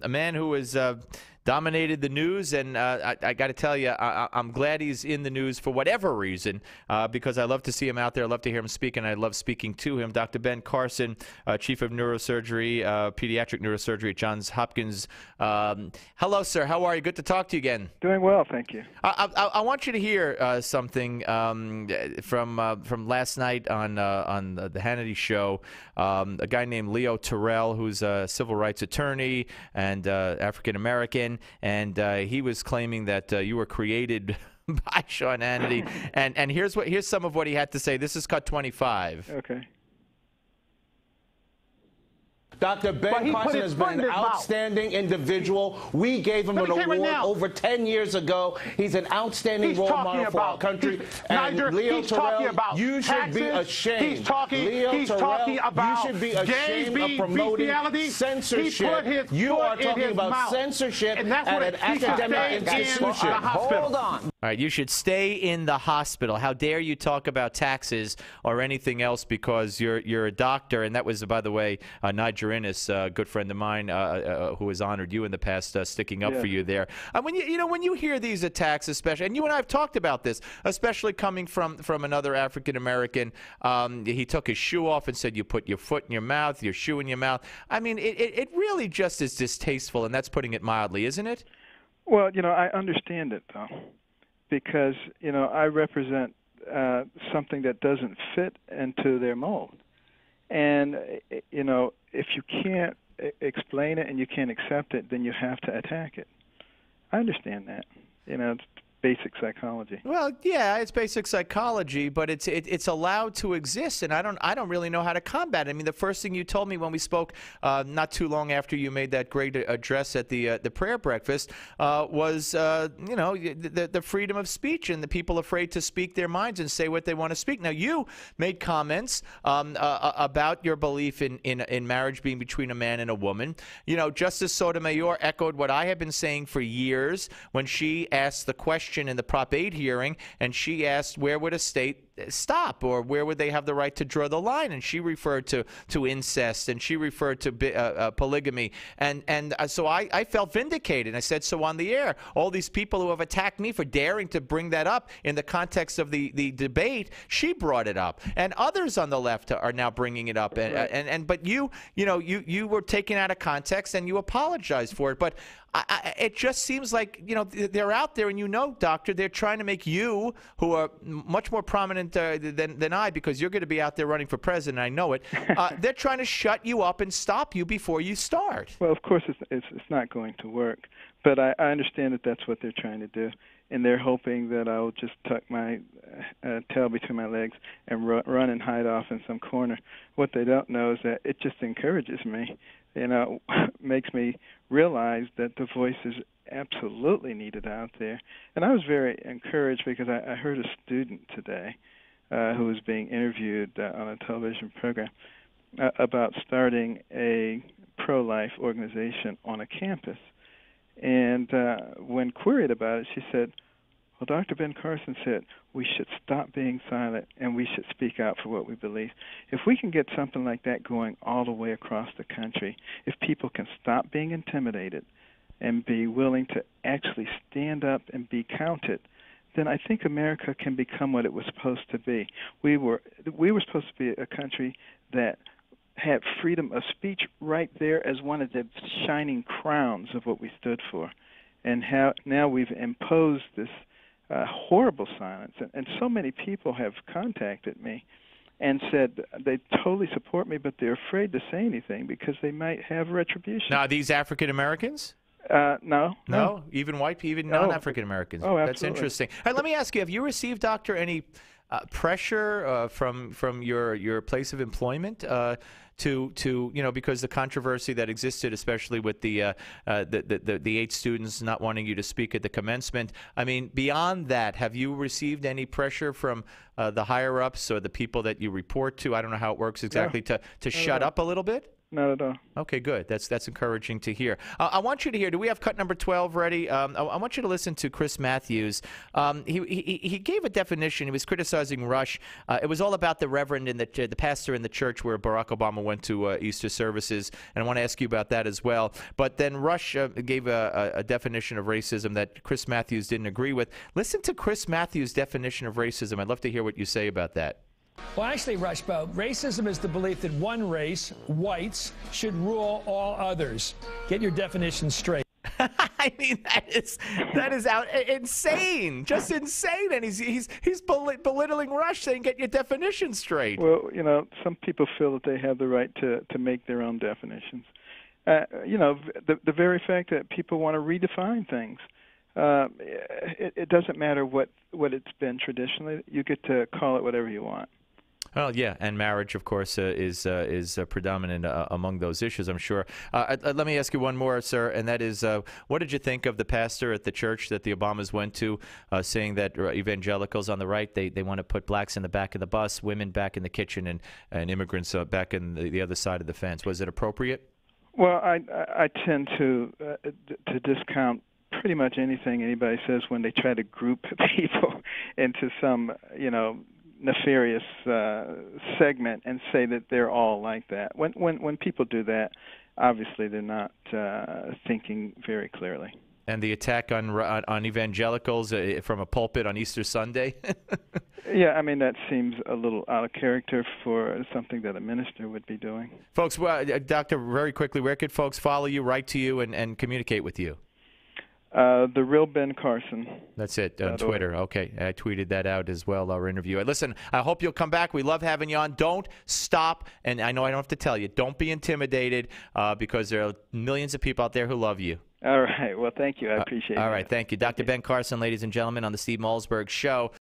a man who has dominated the news, and I got to tell you, I'm glad he's in the news for whatever reason, because I love to see him out there. I love to hear him speak, and I love speaking to him. Dr. Ben Carson, Chief of Neurosurgery, Pediatric Neurosurgery at Johns Hopkins. Hello, sir. How are you? Good to talk to you again. Doing well, thank you. I want you to hear something from last night on the Hannity show. A guy named Leo Terrell, who's a civil rights attorney and African American, and he was claiming that you were created by Sean Hannity. and here's some of what he had to say. This is cut 25. Okay. Dr. Ben Carson has been an outstanding individual. We gave him an award over 10 years ago. He's an outstanding role model for our country. And Leo Terrell, you should be ashamed. Leo Terrell, you should be ashamed of promoting censorship. You are talking about censorship at an academic institution. Hold on. All right, you should stay in the hospital. How dare you talk about taxes or anything else because you're a doctor? And that was, by the way, Nigel Innes, a good friend of mine who has honored you in the past, sticking up for you there. When you hear these attacks, especially, and you and I have talked about this, especially coming from another African American, he took his shoe off and said you put your foot in your mouth, your shoe in your mouth. I mean, it really just is distasteful, and that's putting it mildly, isn't it? Well, I understand it though, because I represent something that doesn't fit into their mold, and if you can't explain it and you can't accept it, then you have to attack it. I understand that. It's basic psychology. Well, yeah, it's basic psychology, but it's allowed to exist, and I don't really know how to combat it. I mean, the first thing you told me when we spoke not too long after you made that great address at the prayer breakfast was the freedom of speech and the people afraid to speak their minds and say what they want to speak. Now, you made comments about your belief in marriage being between a man and a woman. Justice Sotomayor echoed what I have been saying for years when she asked the question in the Prop 8 hearing, and she asked where would a state stop, or where would they have the right to draw the line, and she referred to incest, and she referred to polygamy, and so I felt vindicated. I said so on the air. All these people who have attacked me for daring to bring that up in the context of the debate, she brought it up, and others on the left are now bringing it up, but you were taken out of context and you apologized for it. But it just seems like they're out there, and doctor, they're trying to make you, who are much more prominent than I, because you're going to be out there running for president, I know it. They're trying to shut you up and stop you before you start. Well, of course it's not going to work, but I understand that that's what they're trying to do, and they're hoping that I'll just tuck my tail between my legs and run and hide off in some corner. What they don't know is that it just encourages me. Makes me realize that the voice is absolutely needed out there. And I was very encouraged because I heard a student today who was being interviewed on a television program about starting a pro-life organization on a campus. And when queried about it, she said, well, Dr. Ben Carson said we should stop being silent and we should speak out for what we believe. If we can get something like that going all the way across the country, if people can stop being intimidated and be willing to actually stand up and be counted, then I think America can become what it was supposed to be. We were supposed to be a country that had freedom of speech right there as one of the shining crowns of what we stood for. And how now we've imposed this horrible silence. And so many people have contacted me and said they totally support me, but they're afraid to say anything because they might have retribution. Now, are these African Americans? No. No? Even white people, even non-African Americans? Oh, absolutely. That's interesting. All right, let me ask you, have you received, doctor, any pressure from your place of employment because the controversy that existed, especially with the 8 students not wanting you to speak at the commencement. I mean, beyond that, have you received any pressure from the higher ups or the people that you report to? I don't know how it works exactly, to shut up a little bit. not at all. Okay, good. That's encouraging to hear. I want you to hear. Do we have cut number 12 ready? I want you to listen to Chris Matthews. He gave a definition. He was criticizing Rush. It was all about the reverend and the pastor in the church where Barack Obama went to Easter services, and I want to ask you about that as well. But then Rush gave a definition of racism that Chris Matthews didn't agree with. Listen to Chris Matthews' definition of racism. I'd love to hear what you say about that. Well, actually, Rushbo, racism is the belief that one race, whites, should rule all others. Get your definition straight. I mean, that is insane, just insane, and he's belittling Rush, saying get your definition straight. Well, you know, some people feel that they have the right to make their own definitions. You know, the very fact that people want to redefine things. It doesn't matter what it's been traditionally. You get to call it whatever you want. Well, yeah, and marriage, of course, is predominant among those issues, I'm sure. Let me ask you one more, sir, and that is, what did you think of the pastor at the church that the Obamas went to, saying that evangelicals on the right, they want to put blacks in the back of the bus, women back in the kitchen, and immigrants back in the other side of the fence? Was it appropriate? Well, I tend to discount pretty much anything anybody says when they try to group people into some, you know, nefarious segment and say that they're all like that. When people do that, obviously they're not thinking very clearly. And the attack on evangelicals from a pulpit on Easter Sunday? Yeah, I mean, that seems a little out of character for something that a minister would be doing. Folks, Doctor, very quickly, where could folks follow you, write to you, and communicate with you? The real Ben Carson. That's it, on Twitter. Okay, I tweeted that out as well, our interview. Listen, I hope you'll come back. We love having you on. Don't stop, and I know I don't have to tell you, don't be intimidated because there are millions of people out there who love you. All right. Well, thank you. I appreciate it. All right. Thank you. Dr. Ben Carson, ladies and gentlemen, on the Steve Malzberg Show.